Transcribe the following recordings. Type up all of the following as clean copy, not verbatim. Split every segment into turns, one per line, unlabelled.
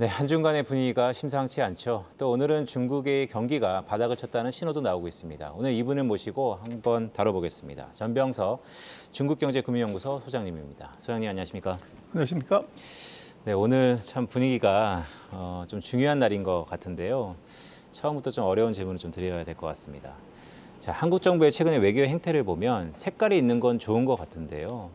네, 한중간의 분위기가 심상치 않죠. 또 오늘은 중국의 경기가 바닥을 쳤다는 신호도 나오고 있습니다. 오늘 이분을 모시고 한번 다뤄보겠습니다. 전병섭 중국경제금융연구소 소장님입니다. 소장님 안녕하십니까?
안녕하십니까?
네, 오늘 참 분위기가 좀 중요한 날인 것 같은데요. 처음부터 좀 어려운 질문을 좀 드려야 될 것 같습니다. 자, 한국 정부의 최근의 외교 행태를 보면 색깔이 있는 건 좋은 것 같은데요.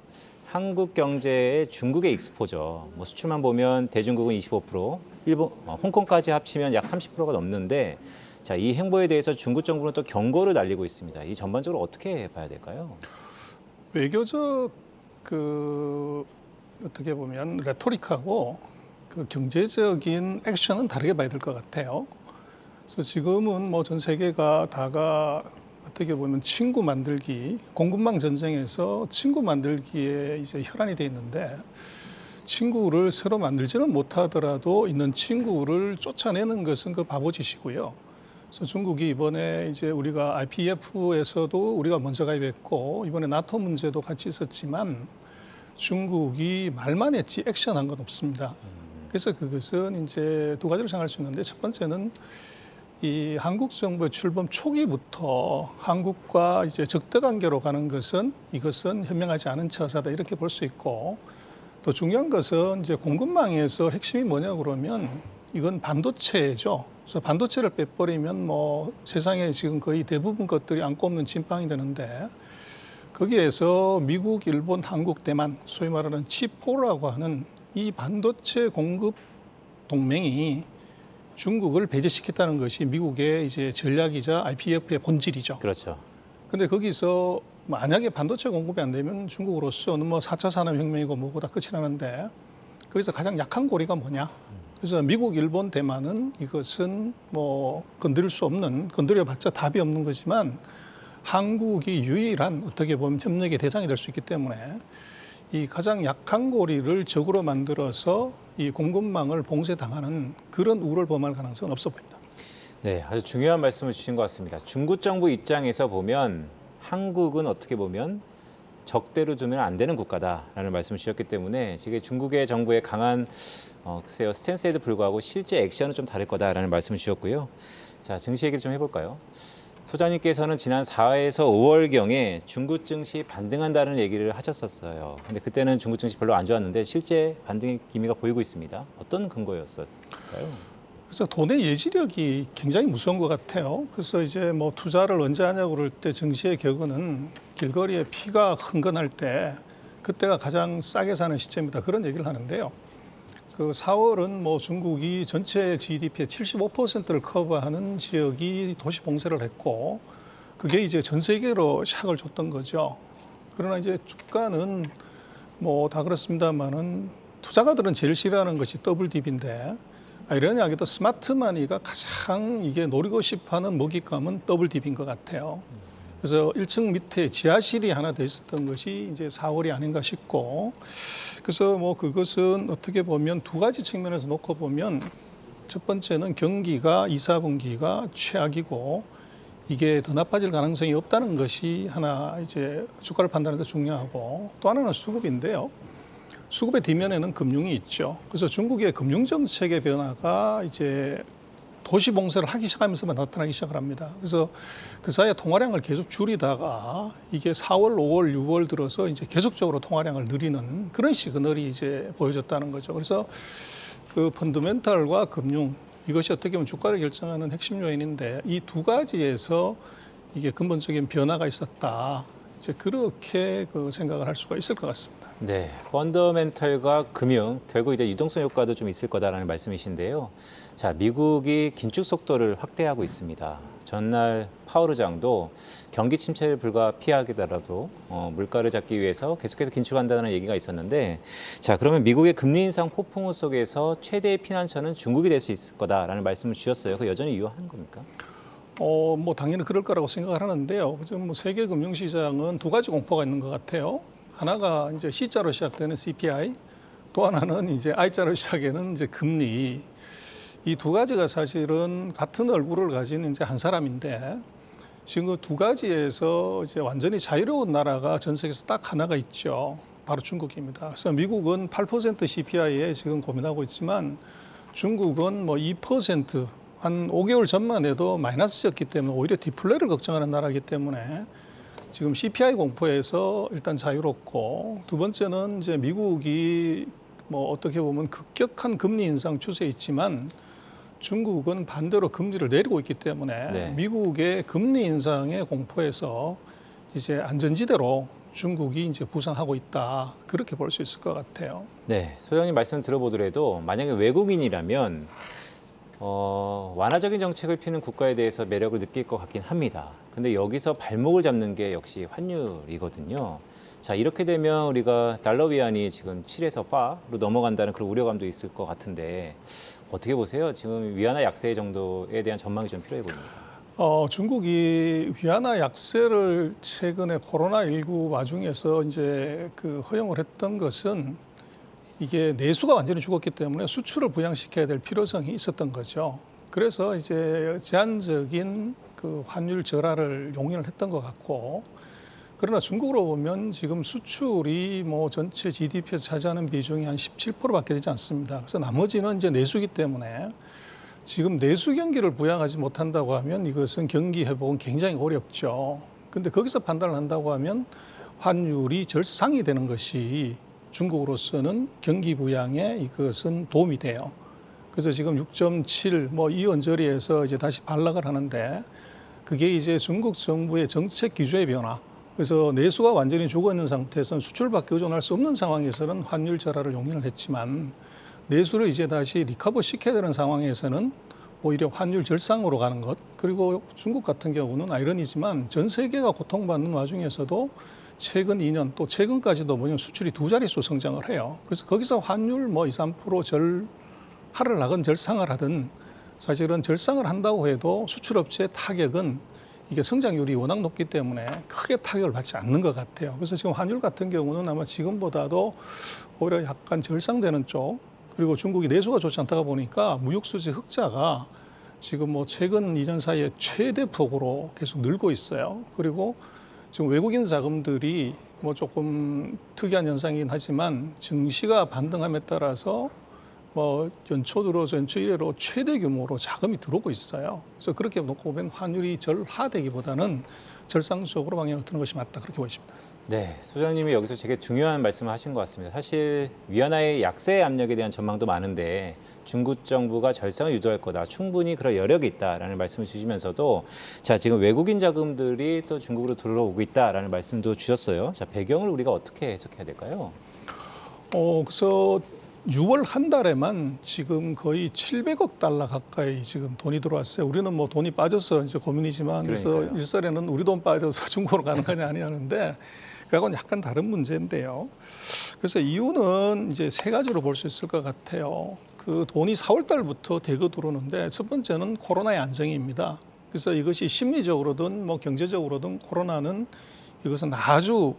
한국 경제의 중국의 익스포저, 수출만 보면 대중국은 25%, 일본, 홍콩까지 합치면 약 30%가 넘는데, 자, 이 행보에 대해서 중국 정부는 또 경고를 날리고 있습니다. 이 전반적으로 어떻게 봐야 될까요?
외교적 어떻게 보면 레토릭하고 그 경제적인 액션은 다르게 봐야 될 것 같아요. 그래서 지금은 뭐 전 세계가 다가 어떻게 보면 친구 만들기, 공급망 전쟁에서 친구 만들기에 이제 혈안이 돼 있는데 친구를 새로 만들지는 못하더라도 있는 친구를 쫓아내는 것은 그 바보짓이고요. 그래서 중국이 이번에 이제 우리가 IPEF에서도 우리가 먼저 가입했고 이번에 나토 문제도 같이 있었지만 중국이 말만 했지 액션한 건 없습니다. 그래서 그것은 이제 두 가지로 생각할 수 있는데 첫 번째는 이 한국 정부의 출범 초기부터 한국과 이제 적대 관계로 가는 것은 이것은 현명하지 않은 처사다 이렇게 볼 수 있고 또 중요한 것은 이제 공급망에서 핵심이 뭐냐 그러면 이건 반도체죠. 그래서 반도체를 빼버리면 뭐 세상에 지금 거의 대부분 것들이 안고 없는 진빵이 되는데 거기에서 미국, 일본, 한국, 대만 소위 말하는 칩4라고 하는 이 반도체 공급 동맹이 중국을 배제시켰다는 것이 미국의 이제 전략이자 IPEF의 본질이죠.
그렇죠.
근데 거기서 만약에 반도체 공급이 안 되면 중국으로서는 뭐 4차 산업혁명이고 뭐고 다 끝이 나는데 거기서 가장 약한 고리가 뭐냐? 그래서 미국, 일본, 대만은 이것은 뭐 건드릴 수 없는, 건드려봤자 답이 없는 거지만 한국이 유일한 어떻게 보면 협력의 대상이 될 수 있기 때문에 이 가장 약한 고리를 적으로 만들어서 이 공급망을 봉쇄당하는 그런 우려를 범할 가능성은 없어 보인다.
네, 아주 중요한 말씀을 주신 것 같습니다. 중국 정부 입장에서 보면 한국은 어떻게 보면 적대로 두면 안 되는 국가다라는 말씀을 주셨기 때문에 지금 중국의 정부의 강한 글쎄요 스탠스에도 불구하고 실제 액션은 좀 다를 거다라는 말씀을 주셨고요. 자, 증시 얘기를 좀 해볼까요? 소장님께서는 지난 4에서 5월경에 중국 증시 반등한다는 얘기를 하셨었어요. 근데 그때는 중국 증시 별로 안 좋았는데 실제 반등의 기미가 보이고 있습니다. 어떤 근거였을까요?
그래서 돈의 예지력이 굉장히 무서운 것 같아요. 그래서 이제 뭐 투자를 언제 하냐고 그럴 때 증시의 격언은 길거리에 피가 흥건할 때 그때가 가장 싸게 사는 시점이다. 그런 얘기를 하는데요. 그 4월은 뭐 중국이 전체 GDP의 75%를 커버하는 지역이 도시 봉쇄를 했고 그게 이제 전 세계로 샥을 줬던 거죠. 그러나 이제 주가는 뭐 다 그렇습니다만은 투자가들은 제일 싫어하는 것이 더블 딥인데 이러냐기도 스마트 마니가 가장 이게 노리고 싶어하는 먹잇감은 더블 딥인 것 같아요. 그래서 1층 밑에 지하실이 하나 돼 있었던 것이 이제 4월이 아닌가 싶고 그래서 뭐 그것은 어떻게 보면 두 가지 측면에서 놓고 보면 첫 번째는 경기가 2, 4분기가 최악이고 이게 더 나빠질 가능성이 없다는 것이 하나 이제 주가를 판단하는 데 중요하고 또 하나는 수급인데요. 수급의 뒷면에는 금융이 있죠. 그래서 중국의 금융 정책의 변화가 이제 도시 봉쇄를 하기 시작하면서만 나타나기 시작을 합니다. 그래서 그 사이에 통화량을 계속 줄이다가 이게 4월, 5월, 6월 들어서 이제 계속적으로 통화량을 늘리는 그런 시그널이 이제 보여졌다는 거죠. 그래서 그 펀더멘탈과 금융 이것이 어떻게 보면 주가를 결정하는 핵심 요인인데 이 두 가지에서 이게 근본적인 변화가 있었다. 이제 그렇게 그 생각을 할 수가 있을 것 같습니다.
네, 펀더멘털과 금융, 결국 이제 유동성 효과도 좀 있을 거다라는 말씀이신데요. 자, 미국이 긴축 속도를 확대하고 있습니다. 전날 파월 의장도 경기 침체를 불과 피하기더라도 물가를 잡기 위해서 계속해서 긴축한다는 얘기가 있었는데, 자, 그러면 미국의 금리 인상 폭풍우 속에서 최대의 피난처는 중국이 될 수 있을 거다라는 말씀을 주셨어요. 그 여전히 유효한 겁니까?
뭐 당연히 그럴 거라고 생각을 하는데요. 지금 뭐 세계 금융시장은 두 가지 공포가 있는 것 같아요. 하나가 이제 C자로 시작되는 CPI, 또 하나는 이제 I자로 시작하는 이제 금리. 이 두 가지가 사실은 같은 얼굴을 가진 이제 한 사람인데 지금 그 두 가지에서 이제 완전히 자유로운 나라가 전 세계에서 딱 하나가 있죠. 바로 중국입니다. 그래서 미국은 8% CPI에 지금 고민하고 있지만 중국은 뭐 2%한 5개월 전만 해도 마이너스였기 때문에 오히려 디플레를 걱정하는 나라이기 때문에 지금 CPI 공포에서 일단 자유롭고 두 번째는 이제 미국이 뭐 어떻게 보면 급격한 금리 인상 추세에 있지만 중국은 반대로 금리를 내리고 있기 때문에
네.
미국의 금리 인상의 공포에서 이제 안전지대로 중국이 이제 부상하고 있다. 그렇게 볼 수 있을 것 같아요.
네, 소장님 말씀 들어보더라도 만약에 외국인이라면 완화적인 정책을 피는 국가에 대해서 매력을 느낄 것 같긴 합니다. 근데 여기서 발목을 잡는 게 역시 환율이거든요. 자, 이렇게 되면 우리가 달러 위안이 지금 7에서 8로 넘어간다는 그런 우려감도 있을 것 같은데 어떻게 보세요? 지금 위안화 약세 정도에 대한 전망이 좀 필요해 보입니다.
중국이 위안화 약세를 최근에 코로나19 와중에서 이제 그 허용을 했던 것은 이게 내수가 완전히 죽었기 때문에 수출을 부양시켜야 될 필요성이 있었던 거죠. 그래서 이제 제한적인 그 환율 절하를 용인을 했던 것 같고, 그러나 중국으로 보면 지금 수출이 뭐 전체 GDP에 차지하는 비중이 한 17%밖에 되지 않습니다. 그래서 나머지는 이제 내수기 때문에 지금 내수 경기를 부양하지 못한다고 하면 이것은 경기 회복은 굉장히 어렵죠. 근데 거기서 판단을 한다고 하면 환율이 절상이 되는 것이 중국으로서는 경기 부양에 이것은 도움이 돼요. 그래서 지금 6.7 뭐 이 언저리에서 이제 다시 반락을 하는데 그게 이제 중국 정부의 정책 기조의 변화. 그래서 내수가 완전히 죽어 있는 상태에서는 수출밖에 의존할 수 없는 상황에서는 환율 절하를 용인을 했지만 내수를 이제 다시 리커버 시켜야 되는 상황에서는 오히려 환율 절상으로 가는 것. 그리고 중국 같은 경우는 아이러니지만 전 세계가 고통받는 와중에서도 최근 2년 또 최근까지도 뭐냐면 수출이 두 자릿수 성장을 해요. 그래서 거기서 환율 뭐 2, 3% 절하를 하든 절상을 하든 사실은 절상을 한다고 해도 수출업체의 타격은 이게 성장률이 워낙 높기 때문에 크게 타격을 받지 않는 것 같아요. 그래서 지금 환율 같은 경우는 아마 지금보다도 오히려 약간 절상되는 쪽, 그리고 중국이 내수가 좋지 않다가 보니까 무역수지 흑자가 지금 뭐 최근 2년 사이에 최대 폭으로 계속 늘고 있어요. 그리고 지금 외국인 자금들이 뭐 조금 특이한 현상이긴 하지만 증시가 반등함에 따라서 뭐 연초 들어서 연초 이래로 최대 규모로 자금이 들어오고 있어요. 그래서 그렇게 놓고 보면 환율이 절하되기보다는 절상적으로 방향을 트는 것이 맞다, 그렇게 보십니다.
네, 소장님이 여기서 되게 중요한 말씀을 하신 것 같습니다. 사실 위안화의 약세 압력에 대한 전망도 많은데 중국 정부가 절상을 유도할 거다, 충분히 그럴 여력이 있다라는 말씀을 주시면서도 자, 지금 외국인 자금들이 또 중국으로 들어오고 있다라는 말씀도 주셨어요. 자, 배경을 우리가 어떻게 해석해야 될까요?
그래서 6월 한 달에만 지금 거의 700억 달러 가까이 지금 돈이 들어왔어요. 우리는 뭐 돈이 빠져서 이제 고민이지만 그래서
그러니까요.
일설에는 우리 돈 빠져서 중국으로 가는 거냐 아니냐는데 그하고는 약간 다른 문제인데요. 그래서 이유는 이제 세 가지로 볼 수 있을 것 같아요. 그 돈이 4월 달부터 대거 들어오는데 첫 번째는 코로나의 안정입니다. 그래서 이것이 심리적으로든 뭐 경제적으로든 코로나는 이것은 아주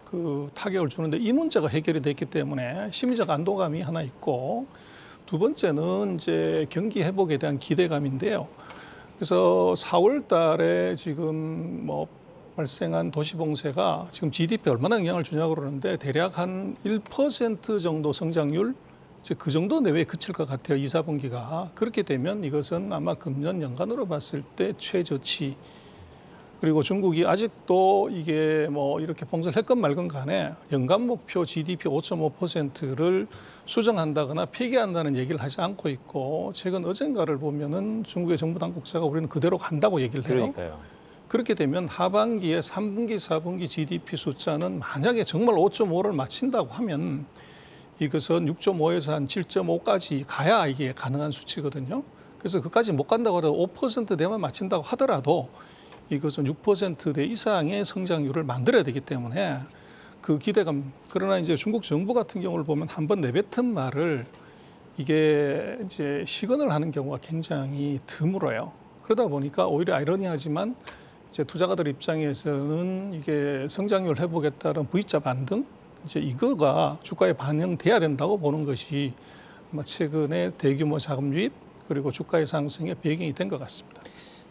그 타격을 주는데 이 문제가 해결이 됐기 때문에 심리적 안도감이 하나 있고, 두 번째는 이제 경기 회복에 대한 기대감인데요. 그래서 4월 달에 지금 뭐 발생한 도시봉쇄가 지금 GDP에 얼마나 영향을 주냐고 그러는데 대략 한 1% 정도 성장률, 이제 그 정도 내외에 그칠 것 같아요. 2, 4분기가. 그렇게 되면 이것은 아마 금년 연간으로 봤을 때 최저치. 그리고 중국이 아직도 이게 뭐 이렇게 봉쇄를 했건 말건 간에 연간 목표 GDP 5.5%를 수정한다거나 폐기한다는 얘기를 하지 않고 있고, 최근 어젠가를 보면은 중국의 정부 당국자가 우리는 그대로 간다고 얘기를 해요.
그러니까요.
그렇게 되면 하반기에 3분기, 4분기 GDP 숫자는 만약에 정말 5.5를 맞춘다고 하면 이것은 6.5에서 한 7.5까지 가야 이게 가능한 수치거든요. 그래서 그까지 못 간다고 해도 5%대만 맞춘다고 하더라도 이것은 6%대 이상의 성장률을 만들어야 되기 때문에 그 기대감. 그러나 이제 중국 정부 같은 경우를 보면 한번 내뱉은 말을 이게 이제 시건을 하는 경우가 굉장히 드물어요. 그러다 보니까 오히려 아이러니하지만 이제 투자가들 입장에서는 이게 성장률 회복에 따른 V자 반등, 이제 이거가 주가에 반영돼야 된다고 보는 것이 아마 최근에 대규모 자금 유입 그리고 주가의 상승의 배경이 된 것 같습니다.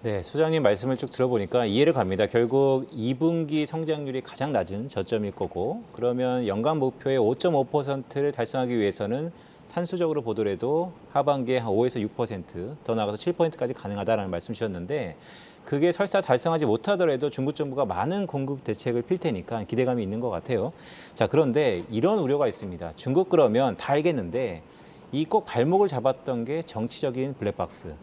네, 소장님 말씀을 쭉 들어보니까 이해를 갑니다. 결국 2분기 성장률이 가장 낮은 저점일 거고, 그러면 연간 목표의 5.5%를 달성하기 위해서는 산수적으로 보더라도 하반기에 한 5에서 6%더 나가서 7%까지 가능하다라는 말씀 주셨는데 그게 설사 달성하지 못하더라도 중국 정부가 많은 공급 대책을 필 테니까 기대감이 있는 것 같아요. 자, 그런데 이런 우려가 있습니다. 중국 그러면 다 알겠는데 이 꼭 발목을 잡았던 게 정치적인 블랙박스.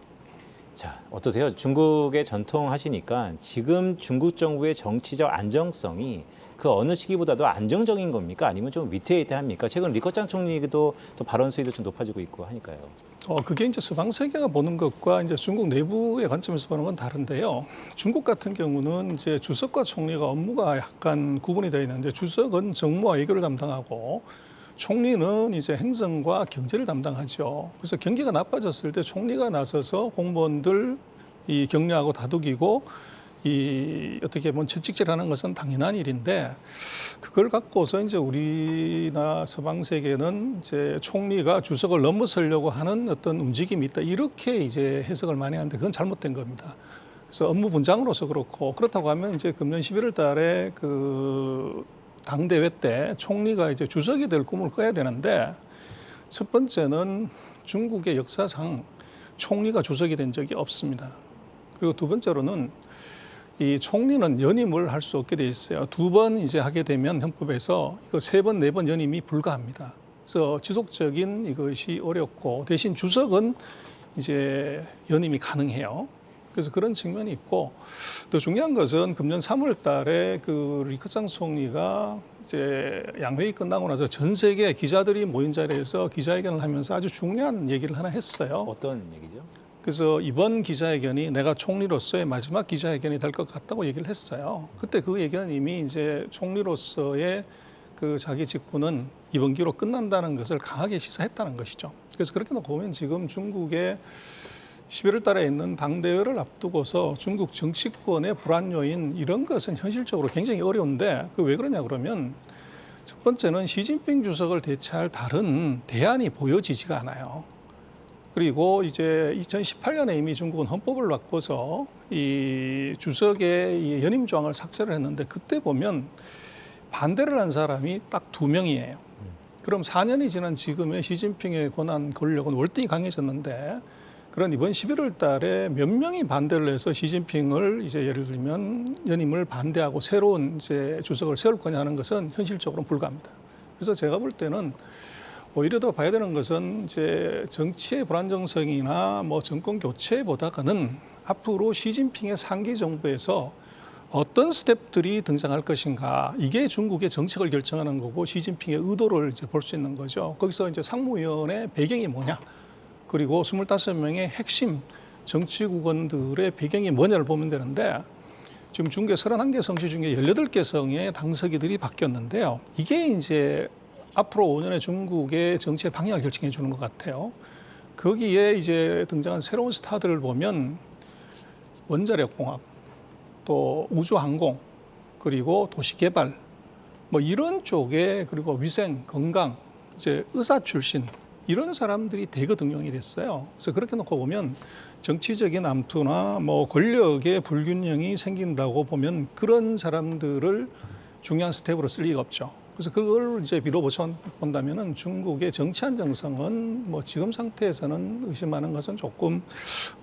자, 어떠세요? 중국의 전통하시니까 지금 중국 정부의 정치적 안정성이 그 어느 시기보다도 안정적인 겁니까? 아니면 좀 위태위태합니까? 최근 리커창 총리도 또 발언 수위도 좀 높아지고 있고 하니까요.
그게 이제 서방 세계가 보는 것과 이제 중국 내부의 관점에서 보는 건 다른데요. 중국 같은 경우는 이제 주석과 총리가 업무가 약간 구분이 되어 있는데 주석은 정무와 외교를 담당하고 총리는 이제 행정과 경제를 담당하죠. 그래서 경기가 나빠졌을 때 총리가 나서서 공무원들 이 격려하고 다독이고 이 어떻게 보면 채찍질하는 것은 당연한 일인데 그걸 갖고서 이제 우리나 서방 세계는 이제 총리가 주석을 넘어서려고 하는 어떤 움직임이 있다 이렇게 이제 해석을 많이 하는데 그건 잘못된 겁니다. 그래서 업무 분장으로서 그렇고 그렇다고 하면 이제 금년 11월 달에 그 당대회 때 총리가 이제 주석이 될 꿈을 꿔야 되는데 첫 번째는 중국의 역사상 총리가 주석이 된 적이 없습니다. 그리고 두 번째로는 이 총리는 연임을 할 수 없게 돼 있어요. 두 번 이제 하게 되면 헌법에서 이거 세 번, 네 번 연임이 불가합니다. 그래서 지속적인 이것이 어렵고 대신 주석은 이제 연임이 가능해요. 그래서 그런 측면이 있고 더 중요한 것은 금년 3월 달에 그 리커창 총리가 이제 양회의 끝나고 나서 전 세계 기자들이 모인 자리에서 기자회견을 하면서 아주 중요한 얘기를 하나 했어요.
어떤 얘기죠?
그래서 이번 기자회견이 내가 총리로서의 마지막 기자회견이 될 것 같다고 얘기를 했어요. 그때 그 얘기는 이미 이제 총리로서의 그 자기 직분은 이번 기로 끝난다는 것을 강하게 시사했다는 것이죠. 그래서 그렇게 놓고 보면 지금 중국의 11월 달에 있는 당대회를 앞두고서 중국 정치권의 불안 요인 이런 것은 현실적으로 굉장히 어려운데 그 왜 그러냐 그러면 첫 번째는 시진핑 주석을 대체할 다른 대안이 보여지지가 않아요. 그리고 이제 2018년에 이미 중국은 헌법을 바꿔서 이 주석의 이 연임 조항을 삭제를 했는데 그때 보면 반대를 한 사람이 딱 2명이에요. 그럼 4년이 지난 지금의 시진핑의 권한 권력은 월등히 강해졌는데 그런 이번 11월 달에 몇 명이 반대를 해서 시진핑을 이제 예를 들면 연임을 반대하고 새로운 이제 주석을 세울 거냐 하는 것은 현실적으로는 불가합니다. 그래서 제가 볼 때는 오히려 더 봐야 되는 것은 이제 정치의 불안정성이나 뭐 정권 교체보다는 앞으로 시진핑의 상기 정부에서 어떤 스텝들이 등장할 것인가 이게 중국의 정책을 결정하는 거고 시진핑의 의도를 이제 볼 수 있는 거죠. 거기서 이제 상무위원회 배경이 뭐냐 그리고 25명의 핵심 정치국원들의 배경이 뭐냐를 보면 되는데 지금 중국의 31개 성시 중에 18개 성의 당서기들이 바뀌었는데요. 이게 이제 앞으로 5년의 중국의 정치의 방향을 결정해 주는 것 같아요. 거기에 이제 등장한 새로운 스타들을 보면 원자력공학, 또 우주항공, 그리고 도시개발, 뭐 이런 쪽에 그리고 위생, 건강, 이제 의사 출신 이런 사람들이 대거 등용이 됐어요. 그래서 그렇게 놓고 보면 정치적인 암투나 뭐 권력의 불균형이 생긴다고 보면 그런 사람들을 중요한 스텝으로 쓸 리가 없죠. 그래서 그걸 이제 본다면은 중국의 정치 안정성은 뭐 지금 상태에서는 의심하는 것은 조금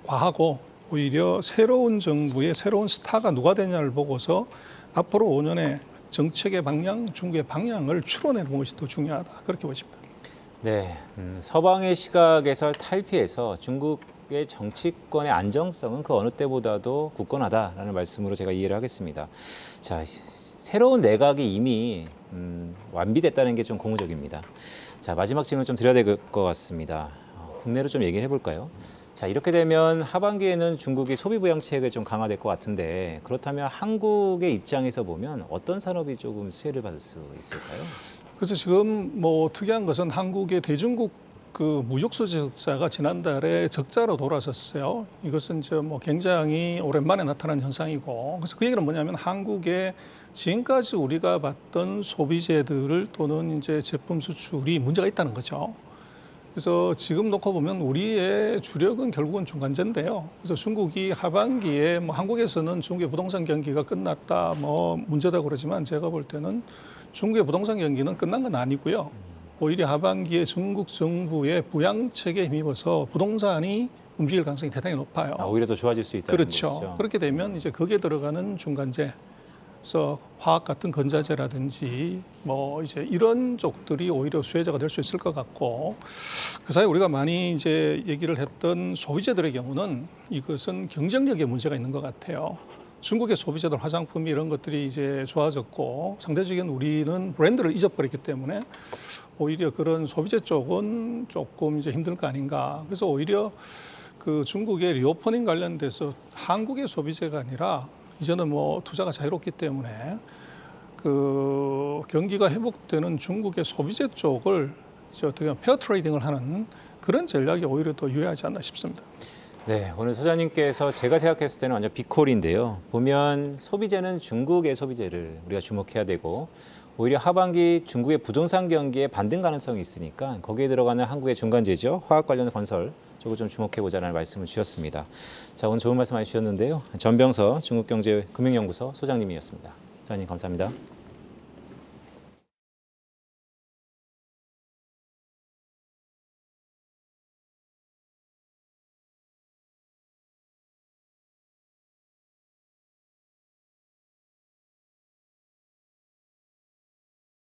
과하고 오히려 새로운 정부의 새로운 스타가 누가 되냐를 보고서 앞으로 5년의 정책의 방향, 중국의 방향을 추론해 보는 것이 더 중요하다. 그렇게 보십니다.
네, 서방의 시각에서 탈피해서 중국의 정치권의 안정성은 그 어느 때보다도 굳건하다라는 말씀으로 제가 이해를 하겠습니다. 자, 새로운 내각이 이미 완비됐다는 게 좀 고무적입니다. 자, 마지막 질문 좀 드려야 될 것 같습니다. 국내로 좀 얘기해 볼까요? 자, 이렇게 되면 하반기에는 중국이 소비 부양책이 좀 강화될 것 같은데 그렇다면 한국의 입장에서 보면 어떤 산업이 조금 수혜를 받을 수 있을까요?
그래서 지금 뭐 특이한 것은 한국의 대중국 그 무역수지 적자가 지난달에 적자로 돌아섰어요. 이것은 이제 뭐 굉장히 오랜만에 나타난 현상이고, 그래서 그 얘기는 뭐냐면 한국의 지금까지 우리가 봤던 소비재들을 또는 이제 제품 수출이 문제가 있다는 거죠. 그래서 지금 놓고 보면 우리의 주력은 결국은 중간재인데요. 그래서 중국이 하반기에 뭐 한국에서는 중국의 부동산 경기가 끝났다, 뭐 문제다 그러지만 제가 볼 때는 중국의 부동산 경기는 끝난 건 아니고요. 오히려 하반기에 중국 정부의 부양책에 힘입어서 부동산이 움직일 가능성이 대단히 높아요.
오히려 더 좋아질 수 있다는
그렇죠.
것이죠.
그렇게 되면 이제 거기에 들어가는 중간재, 그래서 화학 같은 건자재라든지 뭐 이제 이런 쪽들이 오히려 수혜자가 될 수 있을 것 같고, 그 사이 우리가 많이 이제 얘기를 했던 소비재들의 경우는 이것은 경쟁력에 문제가 있는 것 같아요. 중국의 소비재들 화장품이 이런 것들이 이제 좋아졌고 상대적인 우리는 브랜드를 잊어버렸기 때문에 오히려 그런 소비재 쪽은 조금 이제 힘들 거 아닌가. 그래서 오히려 그 중국의 리오퍼닝 관련돼서 한국의 소비재가 아니라 이제는 뭐 투자가 자유롭기 때문에 그 경기가 회복되는 중국의 소비재 쪽을 이제 어떻게 보면 페어 트레이딩을 하는 그런 전략이 오히려 더 유효하지 않나 싶습니다.
네, 오늘 소장님께서 제가 생각했을 때는 완전 빅콜인데요. 보면 소비재는 중국의 소비재를 우리가 주목해야 되고 오히려 하반기 중국의 부동산 경기에 반등 가능성이 있으니까 거기에 들어가는 한국의 중간재죠. 화학 관련 건설 쪽을 좀 주목해보자는 말씀을 주셨습니다. 자, 오늘 좋은 말씀 많이 주셨는데요. 전병서 중국경제금융연구소 소장님이었습니다. 소장님 감사합니다.